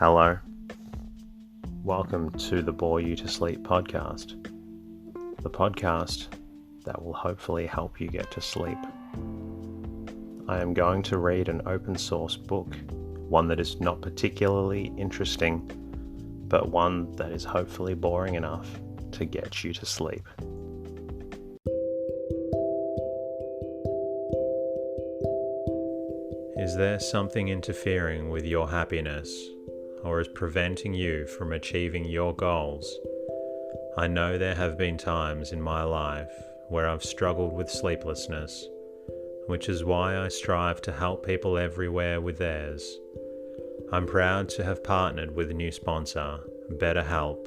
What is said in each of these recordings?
Hello. Welcome to the Bore You to Sleep podcast. The podcast that will hopefully help you get to sleep. I am going to read an open source book, one that is not particularly interesting, but one that is hopefully boring enough to get you to sleep. Is there something interfering with your happiness, or is preventing you from achieving your goals? I know there have been times in my life where I've struggled with sleeplessness, which is why I strive to help people everywhere with theirs. I'm proud to have partnered with a new sponsor, BetterHelp.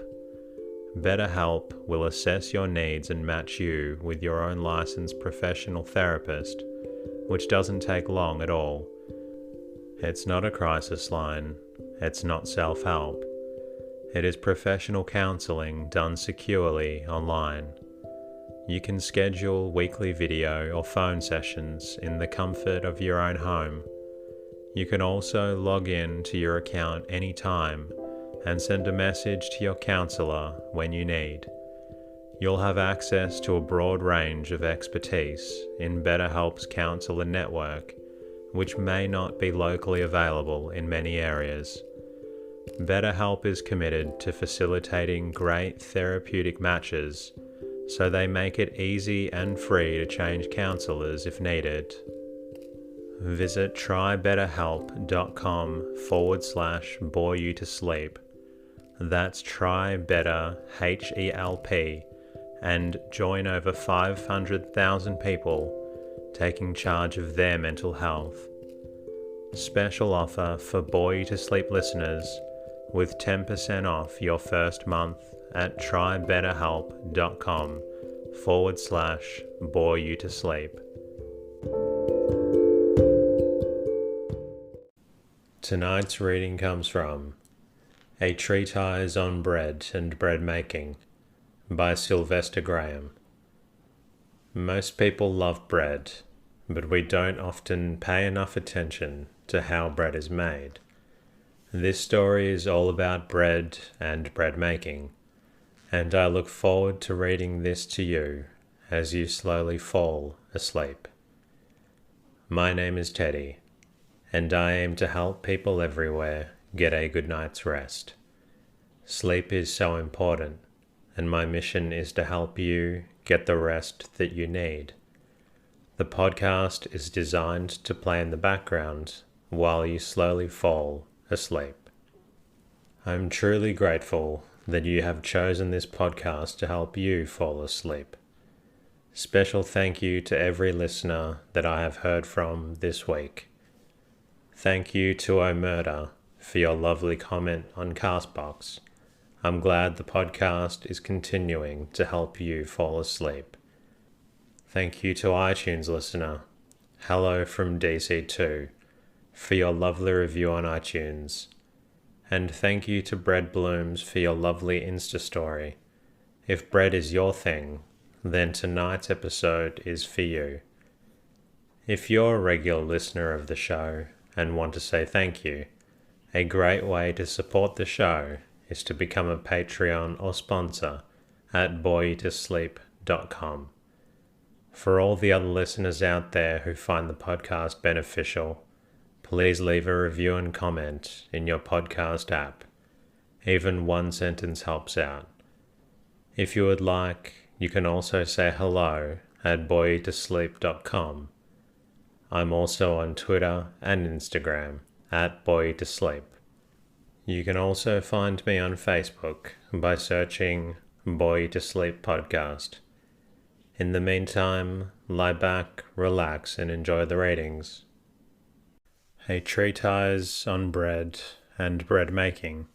BetterHelp will assess your needs and match you with your own licensed professional therapist, which doesn't take long at all. It's not a crisis line. It's not self-help. It is professional counseling done securely online. You can schedule weekly video or phone sessions in the comfort of your own home. You can also log in to your account anytime and send a message to your counselor when you need. You'll have access to a broad range of expertise in BetterHelp's counselor network, which may not be locally available in many areas. BetterHelp is committed to facilitating great therapeutic matches, so they make it easy and free to change counselors if needed. Visit trybetterhelp.com/bore you to sleep. That's trybetterhelp, and join over 500,000 people taking charge of their mental health. Special offer for Bore You to Sleep listeners with 10% off your first month at trybetterhelp.com/bore you to sleep. Tonight's reading comes from A Treatise on Bread and Bread Making by Sylvester. Most people love bread, but we don't often pay enough attention to how bread is made. This story is all about bread and bread making, and I look forward to reading this to you as you slowly fall asleep. My name is Teddy, and I aim to help people everywhere get a good night's rest. Sleep is so important, and my mission is to help you get the rest that you need. The podcast is designed to play in the background while you slowly fall asleep. I'm truly grateful that you have chosen this podcast to help you fall asleep. Special thank you to every listener that I have heard from this week. Thank you to O'Murder for your lovely comment on Castbox. I'm glad the podcast is continuing to help you fall asleep. Thank you to iTunes listener, Hello from DC2, for your lovely review on iTunes. And thank you to Bread Blooms for your lovely Insta story. If bread is your thing, then tonight's episode is for you. If you're a regular listener of the show and want to say thank you, a great way to support the show is to become a Patreon or sponsor at boreyoutosleep.com. For all the other listeners out there who find the podcast beneficial, please leave a review and comment in your podcast app. Even one sentence helps out. If you would like, you can also say hello at boreyoutosleep.com. I'm also on Twitter and Instagram at boreyoutosleep. You can also find me on Facebook by searching Bore You to Sleep Podcast. In the meantime, lie back, relax, and enjoy the readings. A Treatise on Bread and Bread Making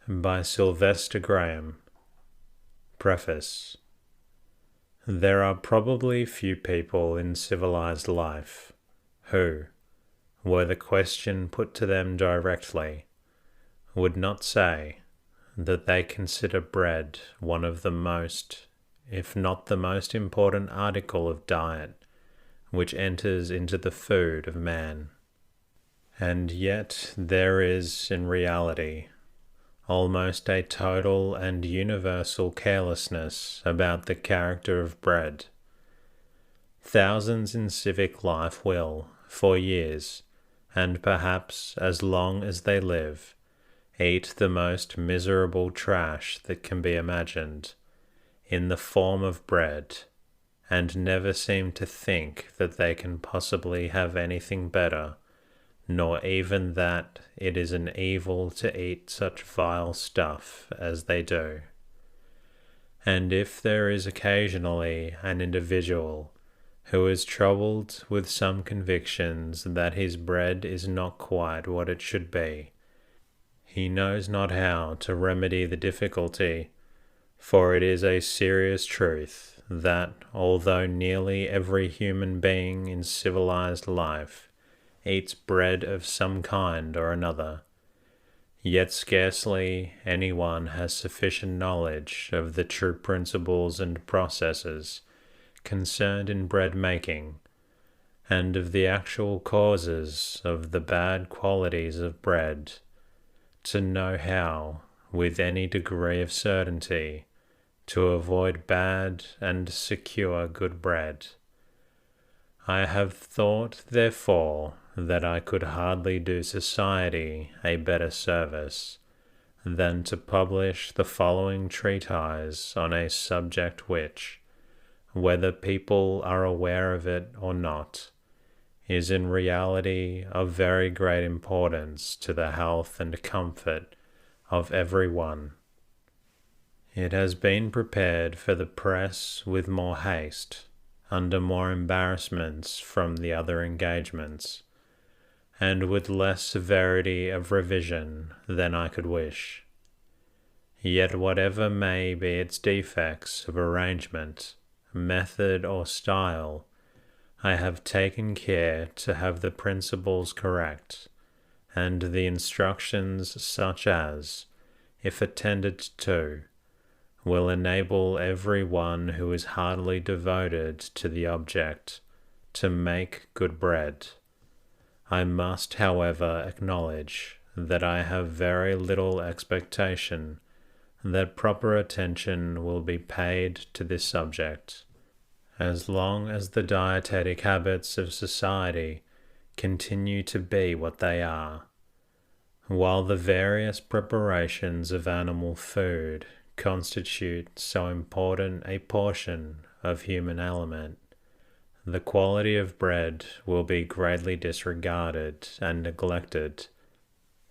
by Sylvester. Preface. There are probably few people in civilized life who, were the question put to them directly, would not say that they consider bread one of the most, if not the most important article of diet which enters into the food of man. And yet there is, in reality, almost a total and universal carelessness about the character of bread. Thousands in civic life will, for years, and perhaps as long as they live, eat the most miserable trash that can be imagined, in the form of bread, and never seem to think that they can possibly have anything better, nor even that it is an evil to eat such vile stuff as they do. And if there is occasionally an individual who is troubled with some convictions that his bread is not quite what it should be, he knows not how to remedy the difficulty, for it is a serious truth that although nearly every human being in civilized life eats bread of some kind or another, yet scarcely anyone has sufficient knowledge of the true principles and processes concerned in bread making, and of the actual causes of the bad qualities of bread, to know how, with any degree of certainty, to avoid bad and secure good bread. I have thought, therefore, that I could hardly do society a better service than to publish the following treatise on a subject which, whether people are aware of it or not, is in reality of very great importance to the health and comfort of every one. It has been prepared for the press with more haste, under more embarrassments from the other engagements, and with less severity of revision than I could wish. Yet whatever may be its defects of arrangement, method, or style, I have taken care to have the principles correct, and the instructions such as, if attended to, will enable every one who is heartily devoted to the object to make good bread. I must, however, acknowledge that I have very little expectation that proper attention will be paid to this subject, as long as the dietetic habits of society continue to be what they are, while the various preparations of animal food constitute so important a portion of human element. The quality of bread will be greatly disregarded and neglected,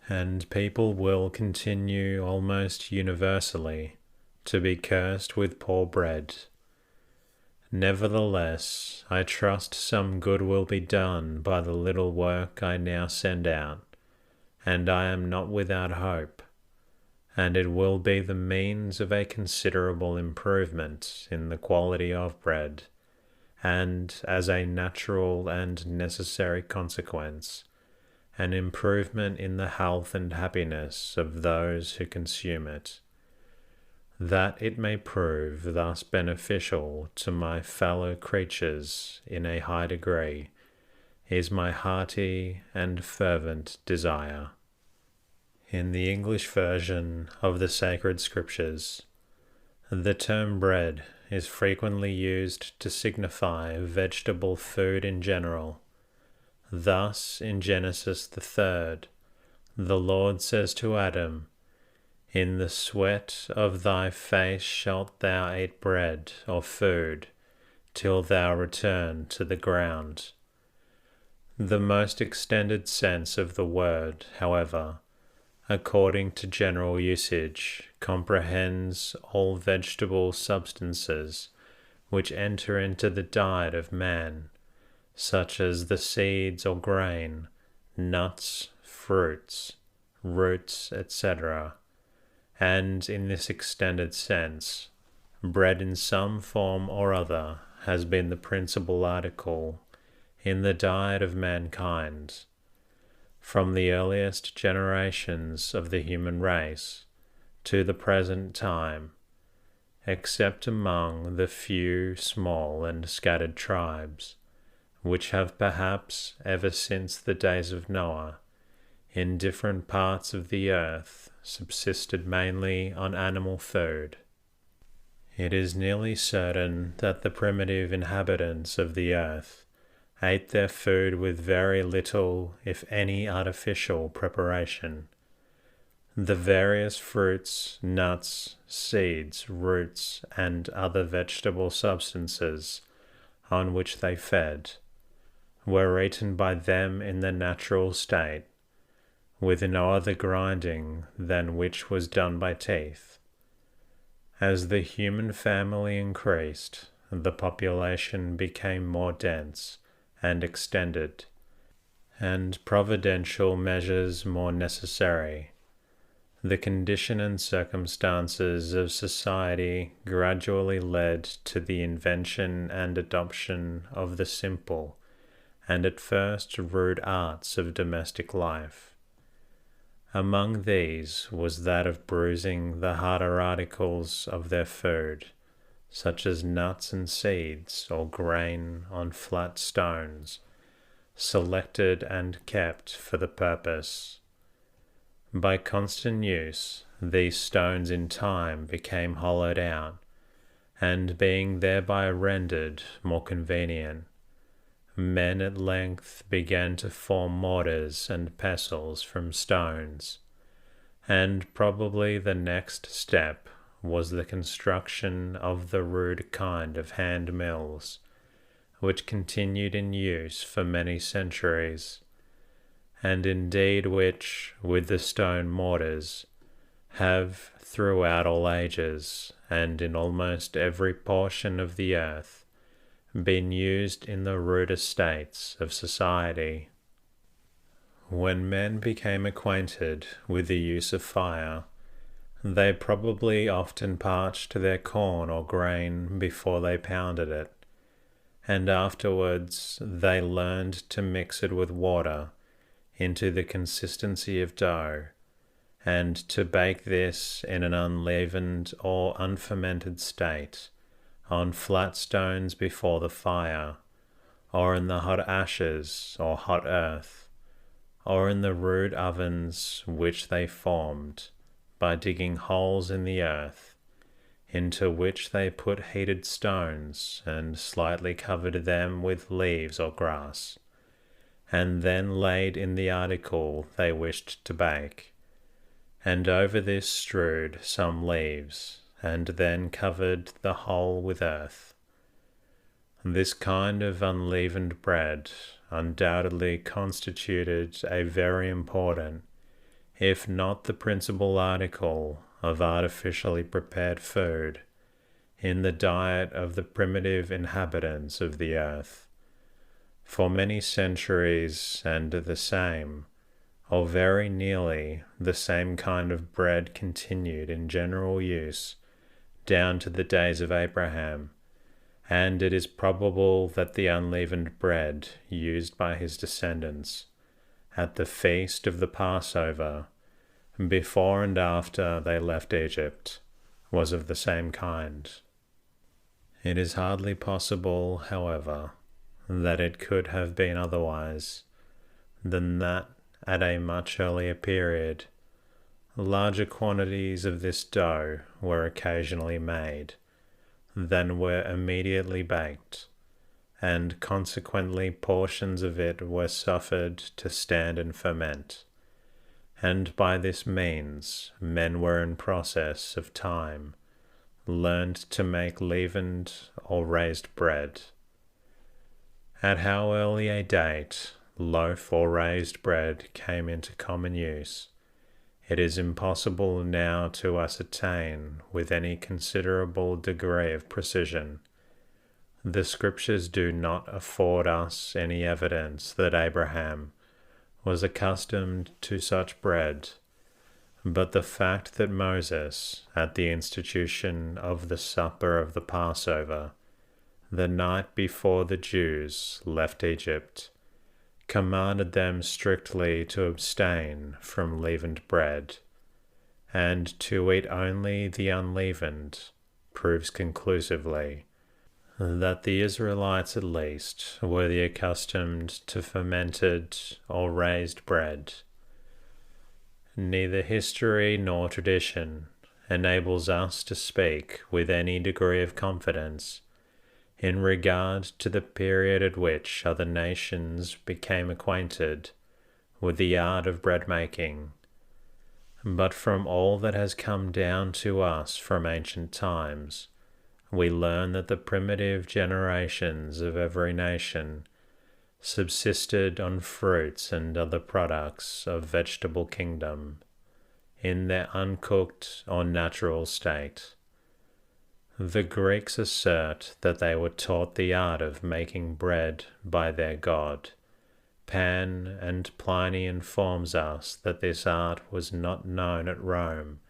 and people will continue almost universally to be cursed with poor bread. Nevertheless, I trust some good will be done by the little work I now send out, and I am not without hope, and it will be the means of a considerable improvement in the quality of bread, and, as a natural and necessary consequence, an improvement in the health and happiness of those who consume it. That it may prove thus beneficial to my fellow creatures in a high degree is my hearty and fervent desire. In the English version of the Sacred Scriptures, the term bread is frequently used to signify vegetable food in general. Thus, in Genesis the 3rd, the Lord says to Adam, "In the sweat of thy face shalt thou eat bread or food, till thou return to the ground." The most extended sense of the word, however, according to general usage, comprehends all vegetable substances which enter into the diet of man, such as the seeds or grain, nuts, fruits, roots, etc. And in this extended sense, bread in some form or other has been the principal article in the diet of mankind, from the earliest generations of the human race to the present time, except among the few small and scattered tribes, which have perhaps ever since the days of Noah in different parts of the earth subsisted mainly on animal food. It is nearly certain that the primitive inhabitants of the earth ate their food with very little, if any, artificial preparation. The various fruits, nuts, seeds, roots, and other vegetable substances on which they fed were eaten by them in their natural state, with no other grinding than which was done by teeth. As the human family increased, the population became more dense and extended, and providential measures more necessary. The condition and circumstances of society gradually led to the invention and adoption of the simple and at first rude arts of domestic life. Among these was that of bruising the harder articles of their food, such as nuts and seeds or grain, on flat stones, selected and kept for the purpose. By constant use, these stones in time became hollowed out, and being thereby rendered more convenient, men at length began to form mortars and pestles from stones, and probably the next step was the construction of the rude kind of hand mills, which continued in use for many centuries, and indeed which, with the stone mortars, have throughout all ages, and in almost every portion of the earth, been used in the ruder states of society. When men became acquainted with the use of fire, they probably often parched their corn or grain before they pounded it, and afterwards they learned to mix it with water into the consistency of dough, and to bake this in an unleavened or unfermented state on flat stones before the fire, or in the hot ashes or hot earth, or in the rude ovens which they formed by digging holes in the earth, into which they put heated stones and slightly covered them with leaves or grass, and then laid in the article they wished to bake, and over this strewed some leaves, and then covered the whole with earth. This kind of unleavened bread undoubtedly constituted a very important, if not the principal article of artificially prepared food in the diet of the primitive inhabitants of the earth. For many centuries, and the same, or very nearly the same kind of bread continued in general use down to the days of Abraham, and it is probable that the unleavened bread used by his descendants at the feast of the Passover, before and after they left Egypt, was of the same kind. It is hardly possible, however, that it could have been otherwise than that at a much earlier period larger quantities of this dough were occasionally made than were immediately baked, and consequently portions of it were suffered to stand and ferment, and by this means men were in process of time learned to make leavened or raised bread. At how early a date loaf or raised bread came into common use, it is impossible now to ascertain with any considerable degree of precision. The Scriptures do not afford us any evidence that Abraham was accustomed to such bread, but the fact that Moses, at the institution of the supper of the Passover, the night before the Jews left Egypt, commanded them strictly to abstain from leavened bread, and to eat only the unleavened, proves conclusively that the Israelites at least were the accustomed to fermented or raised bread, Neither history nor tradition enables us to speak with any degree of confidence in regard to the period at which other nations became acquainted with the art of bread making, but from all that has come down to us from ancient times, we learn that the primitive generations of every nation subsisted on fruits and other products of vegetable kingdom in their uncooked or natural state. The Greeks assert that they were taught the art of making bread by their god, Pan, and Pliny informs us that this art was not known at Rome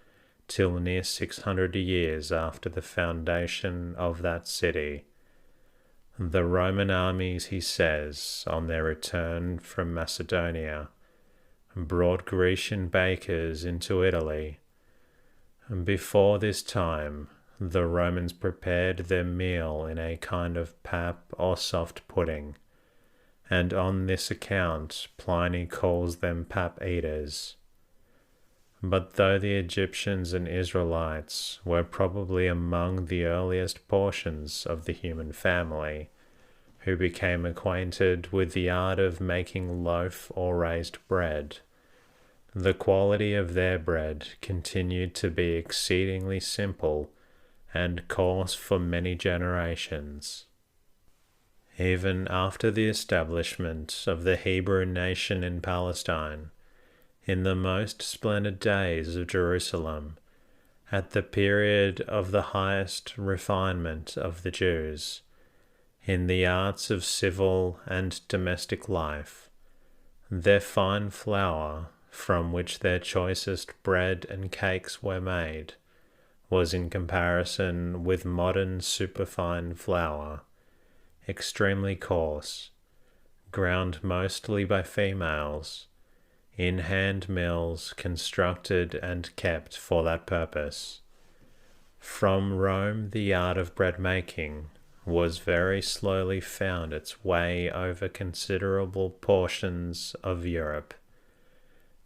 till near 600 years after the foundation of that city. The Roman armies, he says, on their return from Macedonia, brought Grecian bakers into Italy. Before this time, the Romans prepared their meal in a kind of pap or soft pudding, and on this account Pliny calls them pap eaters. But though the Egyptians and Israelites were probably among the earliest portions of the human family who became acquainted with the art of making loaf or raised bread, the quality of their bread continued to be exceedingly simple and coarse for many generations. Even after the establishment of the Hebrew nation in Palestine, in the most splendid days of Jerusalem, at the period of the highest refinement of the Jews, in the arts of civil and domestic life, their fine flour, from which their choicest bread and cakes were made, was in comparison with modern superfine flour, extremely coarse, ground mostly by females, in hand mills constructed and kept for that purpose. From Rome the art of bread making was very slowly found its way over considerable portions of Europe.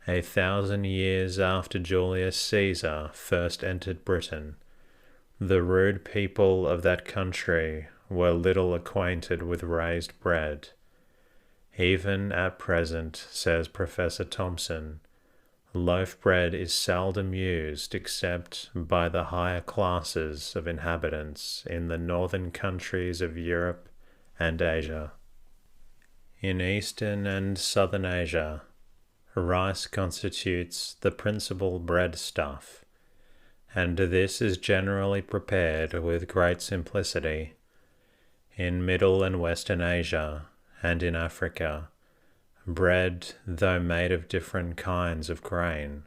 1,000 years after Julius Caesar first entered Britain, the rude people of that country were little acquainted with raised bread. Even at present, says Professor Thomson, loaf bread is seldom used except by the higher classes of inhabitants in the northern countries of Europe and Asia. In Eastern and Southern Asia, rice constitutes the principal bread stuff, and this is generally prepared with great simplicity. In Middle and Western Asia, and in Africa, bread, though made of different kinds of grain,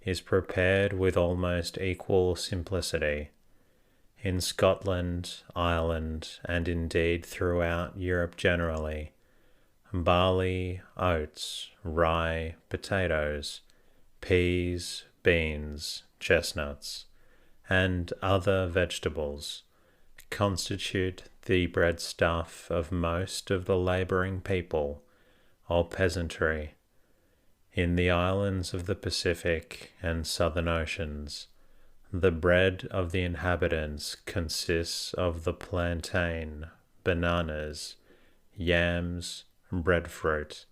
is prepared with almost equal simplicity. In Scotland, Ireland, and indeed throughout Europe generally, barley, oats, rye, potatoes, peas, beans, chestnuts, and other vegetables constitute the breadstuff of most of the labouring people or peasantry. In the islands of the Pacific and Southern Oceans, the bread of the inhabitants consists of the plantain, bananas, yams, breadfruit,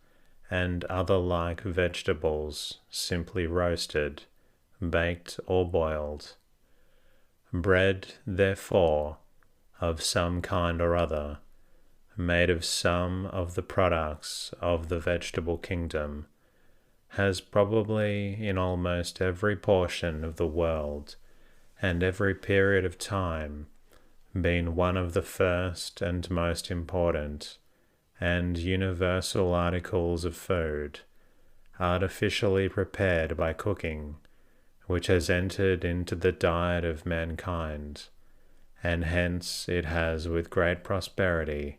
and other like vegetables simply roasted, baked or boiled. Bread, therefore, of some kind or other, made of some of the products of the vegetable kingdom, has probably in almost every portion of the world and every period of time been one of the first and most important and universal articles of food, artificially prepared by cooking, which has entered into the diet of mankind, and hence it has with great prosperity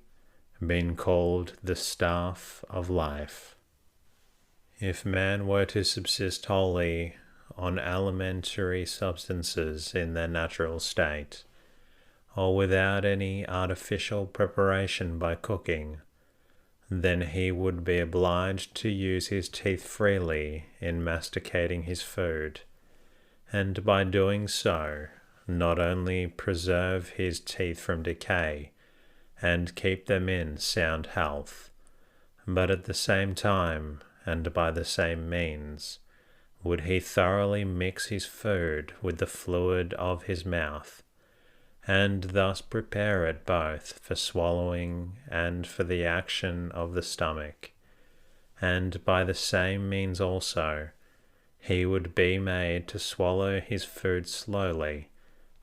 been called the staff of life. If man were to subsist wholly on alimentary substances in their natural state, or without any artificial preparation by cooking, then he would be obliged to use his teeth freely in masticating his food, and by doing so, not only preserve his teeth from decay and keep them in sound health, but at the same time, and by the same means, would he thoroughly mix his food with the fluid of his mouth, and thus prepare it both for swallowing and for the action of the stomach, and by the same means also he would be made to swallow his food slowly,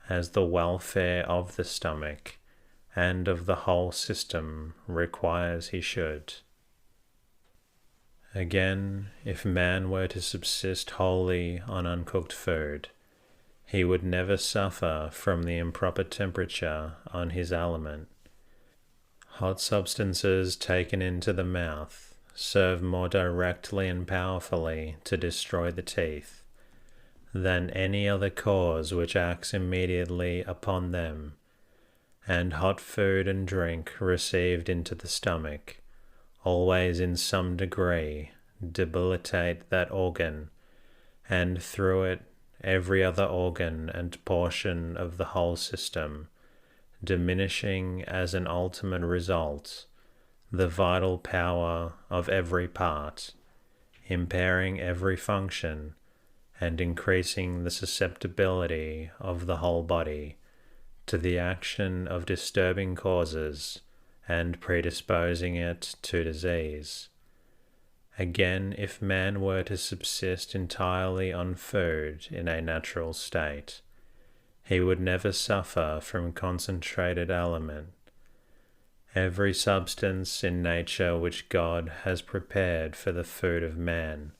as the welfare of the stomach and of the whole system requires he should. Again, if man were to subsist wholly on uncooked food, he would never suffer from the improper temperature on his aliment. Hot substances taken into the mouth serve more directly and powerfully to destroy the teeth than any other cause which acts immediately upon them, and hot food and drink received into the stomach always in some degree debilitate that organ, and through it every other organ and portion of the whole system, diminishing as an ultimate result the vital power of every part, impairing every function, and increasing the susceptibility of the whole body to the action of disturbing causes and predisposing it to disease. Again, if man were to subsist entirely on food in a natural state, he would never suffer from concentrated aliment. Every substance in nature which God has prepared for the food of man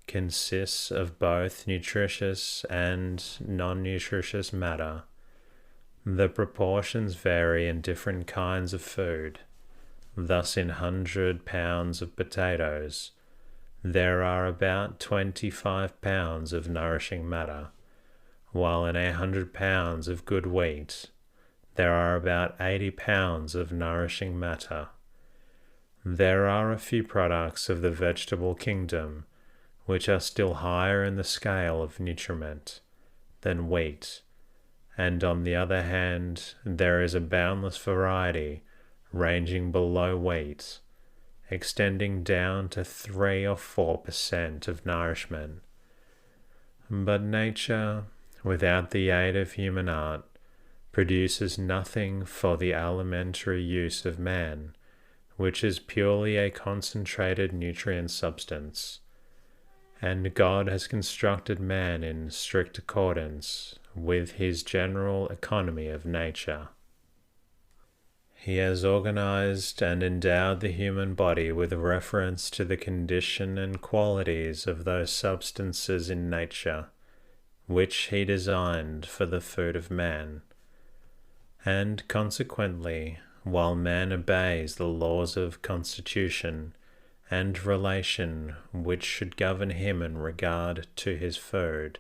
consists of both nutritious and non-nutritious matter. The proportions vary in different kinds of food. Thus, in 100 pounds of potatoes, there are about 25 pounds of nourishing matter, while in 100 pounds of good wheat, there are about 80 pounds of nourishing matter. There are a few products of the vegetable kingdom which are still higher in the scale of nutriment than wheat, and on the other hand, there is a boundless variety ranging below wheat, extending down to 3 or 4% of nourishment. But nature, without the aid of human art, produces nothing for the alimentary use of man, which is purely a concentrated nutrient substance. And God has constructed man in strict accordance with his general economy of nature. He has organized and endowed the human body with reference to the condition and qualities of those substances in nature which he designed for the food of man. And consequently, while man obeys the laws of constitution and relation which should govern him in regard to his food,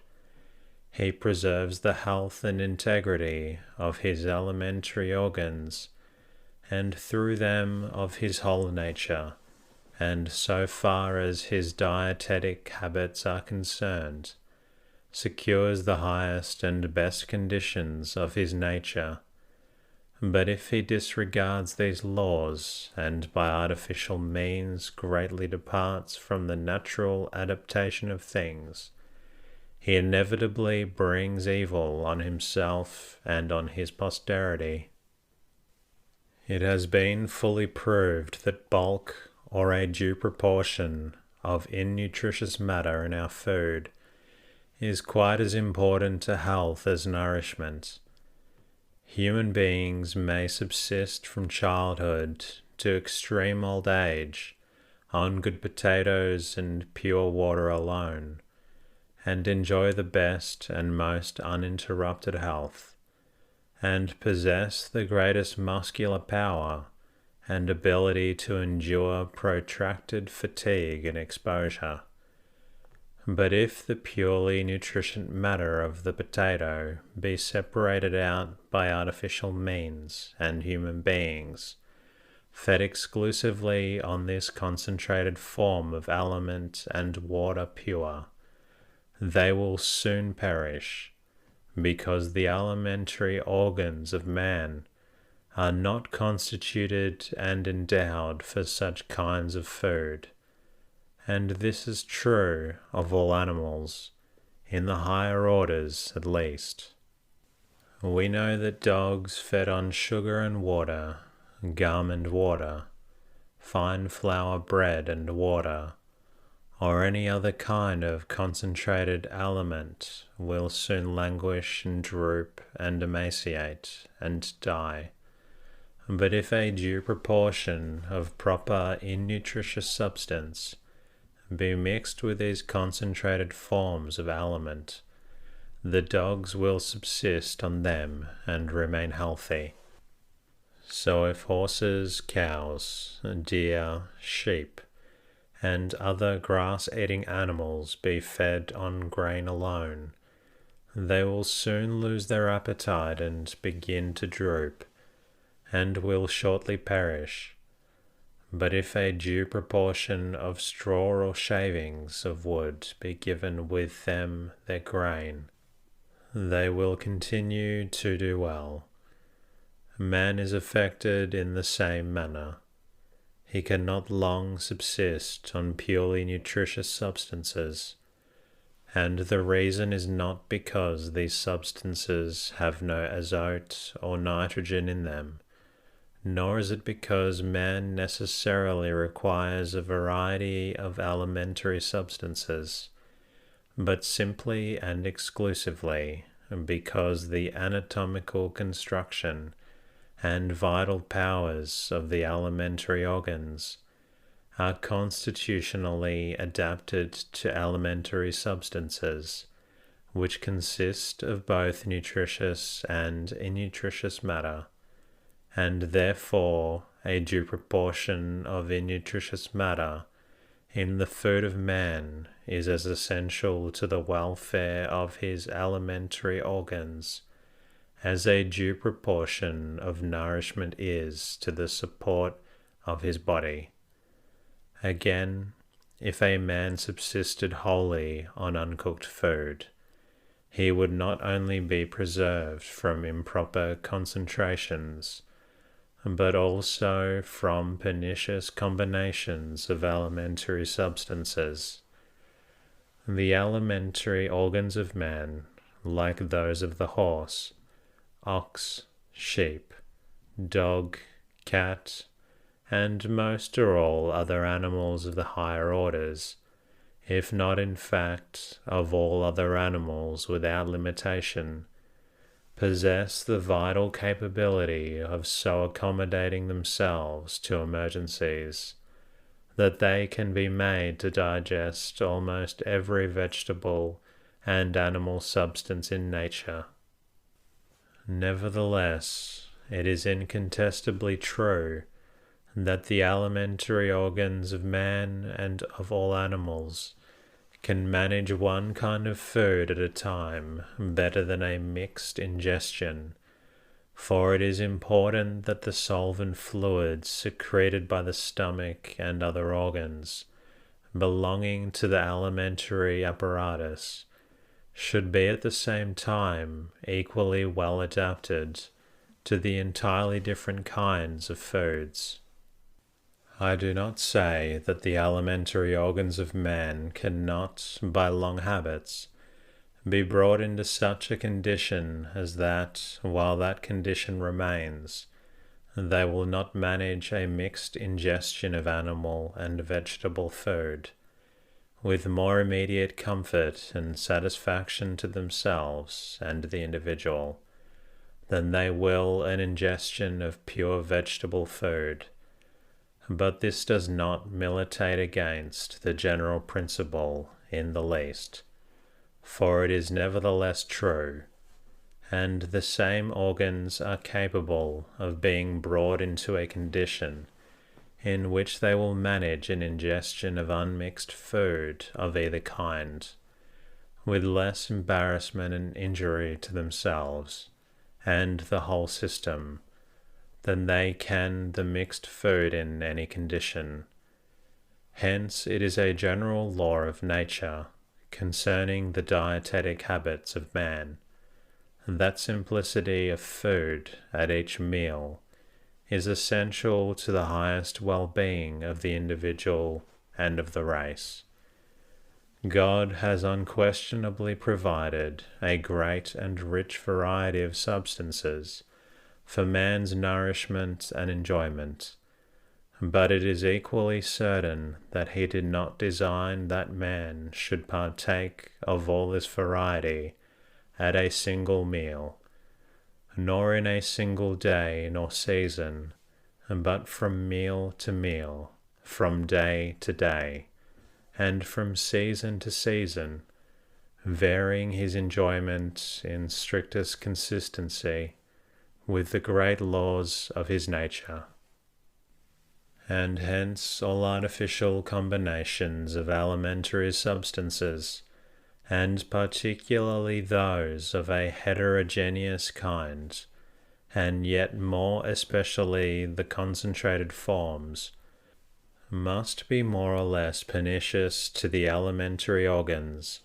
he preserves the health and integrity of his alimentary organs, and through them of his whole nature, and so far as his dietetic habits are concerned, secures the highest and best conditions of his nature. But if he disregards these laws, and by artificial means greatly departs from the natural adaptation of things, he inevitably brings evil on himself and on his posterity. It has been fully proved that bulk, or a due proportion, of innutritious matter in our food is quite as important to health as nourishment. Human beings may subsist from childhood to extreme old age on good potatoes and pure water alone, and enjoy the best and most uninterrupted health, and possess the greatest muscular power and ability to endure protracted fatigue and exposure. But if the purely nutrient matter of the potato be separated out by artificial means and human beings fed exclusively on this concentrated form of element and water pure, they will soon perish, because the alimentary organs of man are not constituted and endowed for such kinds of food. And this is true of all animals, in the higher orders at least. We know that dogs fed on sugar and water, gum and water, fine flour bread and water, or any other kind of concentrated aliment, will soon languish and droop and emaciate and die. But if a due proportion of proper innutritious substance be mixed with these concentrated forms of aliment, the dogs will subsist on them and remain healthy. So if horses, cows, deer, sheep, and other grass-eating animals be fed on grain alone, they will soon lose their appetite and begin to droop, and will shortly perish. But if a due proportion of straw or shavings of wood be given with them their grain, they will continue to do well. Man is affected in the same manner. He cannot long subsist on purely nutritious substances, and the reason is not because these substances have no azote or nitrogen in them, nor is it because man necessarily requires a variety of alimentary substances, but simply and exclusively because the anatomical construction and vital powers of the alimentary organs are constitutionally adapted to alimentary substances, which consist of both nutritious and innutritious matter, and therefore a due proportion of innutritious matter in the food of man is as essential to the welfare of his alimentary organs as a due proportion of nourishment is to the support of his body. Again, if a man subsisted wholly on uncooked food, he would not only be preserved from improper concentrations, but also from pernicious combinations of alimentary substances. The alimentary organs of man, like those of the horse, ox, sheep, dog, cat, and most or all other animals of the higher orders, if not in fact of all other animals without limitation, possess the vital capability of so accommodating themselves to emergencies that they can be made to digest almost every vegetable and animal substance in nature. Nevertheless, it is incontestably true that the alimentary organs of man and of all animals can manage one kind of food at a time better than a mixed ingestion, for it is important that the solvent fluids secreted by the stomach and other organs belonging to the alimentary apparatus should be at the same time equally well adapted to the entirely different kinds of foods. I do not say that the alimentary organs of man cannot, by long habits, be brought into such a condition as that, while that condition remains, they will not manage a mixed ingestion of animal and vegetable food, with more immediate comfort and satisfaction to themselves and the individual, than they will an ingestion of pure vegetable food. But this does not militate against the general principle in the least, for it is nevertheless true, and the same organs are capable of being brought into a condition in which they will manage an ingestion of unmixed food of either kind, with less embarrassment and injury to themselves and the whole system, than they can the mixed food in any condition. Hence it is a general law of nature concerning the dietetic habits of man, that simplicity of food at each meal is essential to the highest well-being of the individual and of the race. God has unquestionably provided a great and rich variety of substances for man's nourishment and enjoyment, but it is equally certain that he did not design that man should partake of all this variety at a single meal, nor in a single day nor season, but from meal to meal, from day to day, and from season to season, varying his enjoyment in strictest consistency with the great laws of his nature. And hence all artificial combinations of alimentary substances, and particularly those of a heterogeneous kind, and yet more especially the concentrated forms, must be more or less pernicious to the alimentary organs,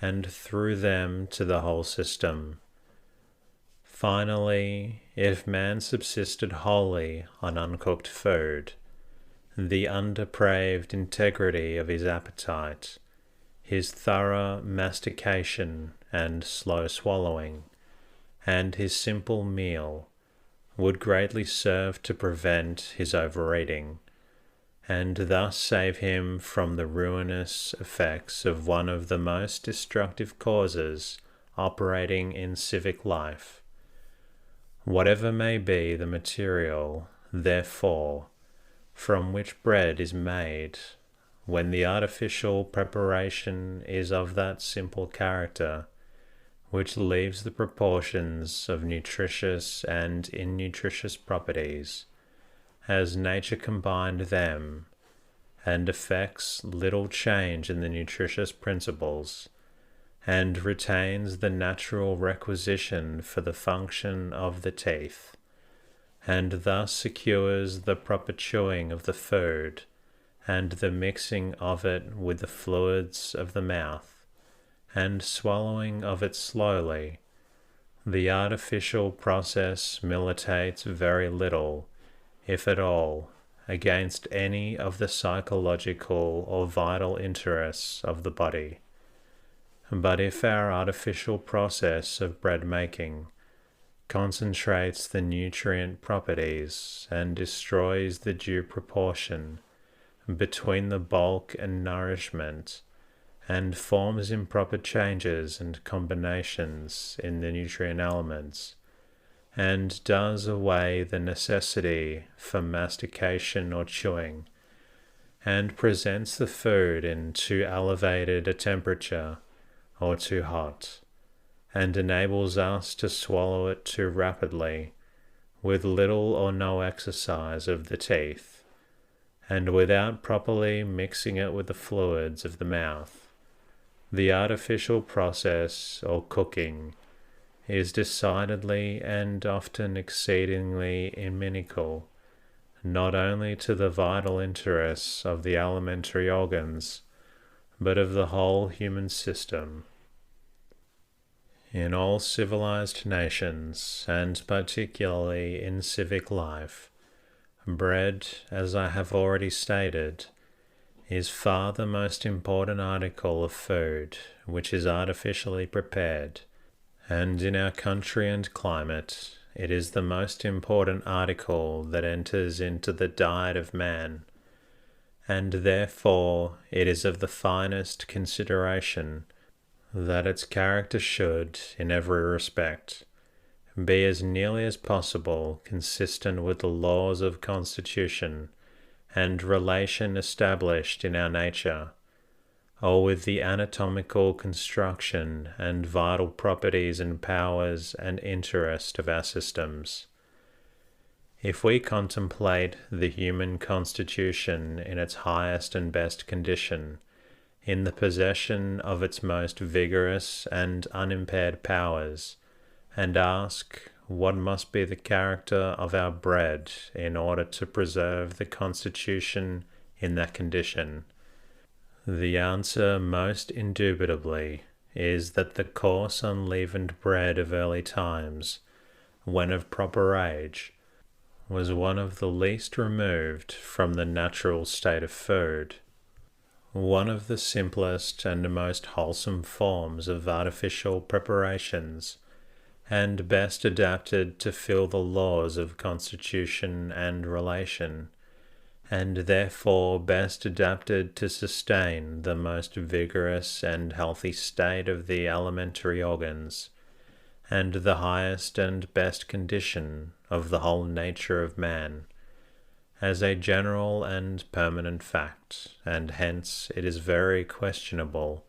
and through them to the whole system. Finally, if man subsisted wholly on uncooked food, the undepraved integrity of his appetite, his thorough mastication and slow swallowing, and his simple meal would greatly serve to prevent his overeating, and thus save him from the ruinous effects of one of the most destructive causes operating in civic life. Whatever may be the material, therefore, from which bread is made, when the artificial preparation is of that simple character which leaves the proportions of nutritious and innutritious properties, as nature combined them, and effects little change in the nutritious principles, and retains the natural requisition for the function of the teeth, and thus secures the proper chewing of the food, and the mixing of it with the fluids of the mouth, and swallowing of it slowly, the artificial process militates very little, if at all, against any of the psychological or vital interests of the body. But if our artificial process of bread making concentrates the nutrient properties and destroys the due proportion between the bulk and nourishment, and forms improper changes and combinations in the nutrient elements, and does away the necessity for mastication or chewing, and presents the food in too elevated a temperature or too hot, and enables us to swallow it too rapidly, with little or no exercise of the teeth, and without properly mixing it with the fluids of the mouth, the artificial process or cooking is decidedly and often exceedingly inimical, not only to the vital interests of the alimentary organs, but of the whole human system. In all civilized nations, and particularly in civic life, bread, as I have already stated, is far the most important article of food which is artificially prepared, and in our country and climate it is the most important article that enters into the diet of man, and therefore it is of the finest consideration that its character should, in every respect, be as nearly as possible consistent with the laws of constitution and relation established in our nature, or with the anatomical construction and vital properties and powers and interest of our systems. If we contemplate the human constitution in its highest and best condition, in the possession of its most vigorous and unimpaired powers, and ask what must be the character of our bread in order to preserve the constitution in that condition? The answer most indubitably is that the coarse unleavened bread of early times, when of proper age, was one of the least removed from the natural state of food, one of the simplest and most wholesome forms of artificial preparations, and best adapted to fill the laws of constitution and relation, and therefore best adapted to sustain the most vigorous and healthy state of the alimentary organs, and the highest and best condition of the whole nature of man, as a general and permanent fact, and hence it is very questionable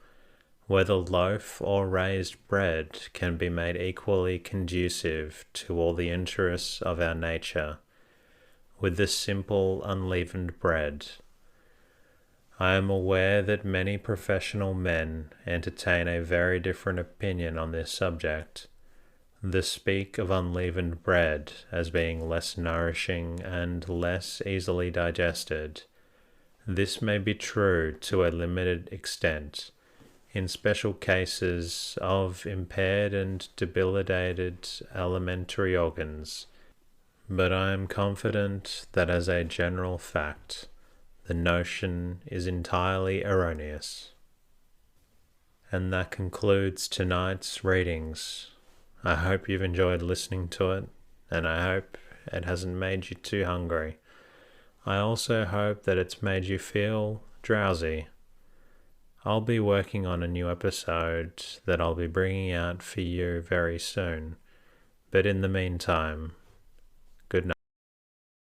whether loaf or raised bread can be made equally conducive to all the interests of our nature with the simple unleavened bread. I am aware that many professional men entertain a very different opinion on this subject. They speak of unleavened bread as being less nourishing and less easily digested. This may be true to a limited extent, in special cases of impaired and debilitated alimentary organs, but I am confident that as a general fact, the notion is entirely erroneous. And that concludes tonight's readings. I hope you've enjoyed listening to it, and I hope it hasn't made you too hungry. I also hope that it's made you feel drowsy. I'll be working on a new episode that I'll be bringing out for you very soon, but in the meantime,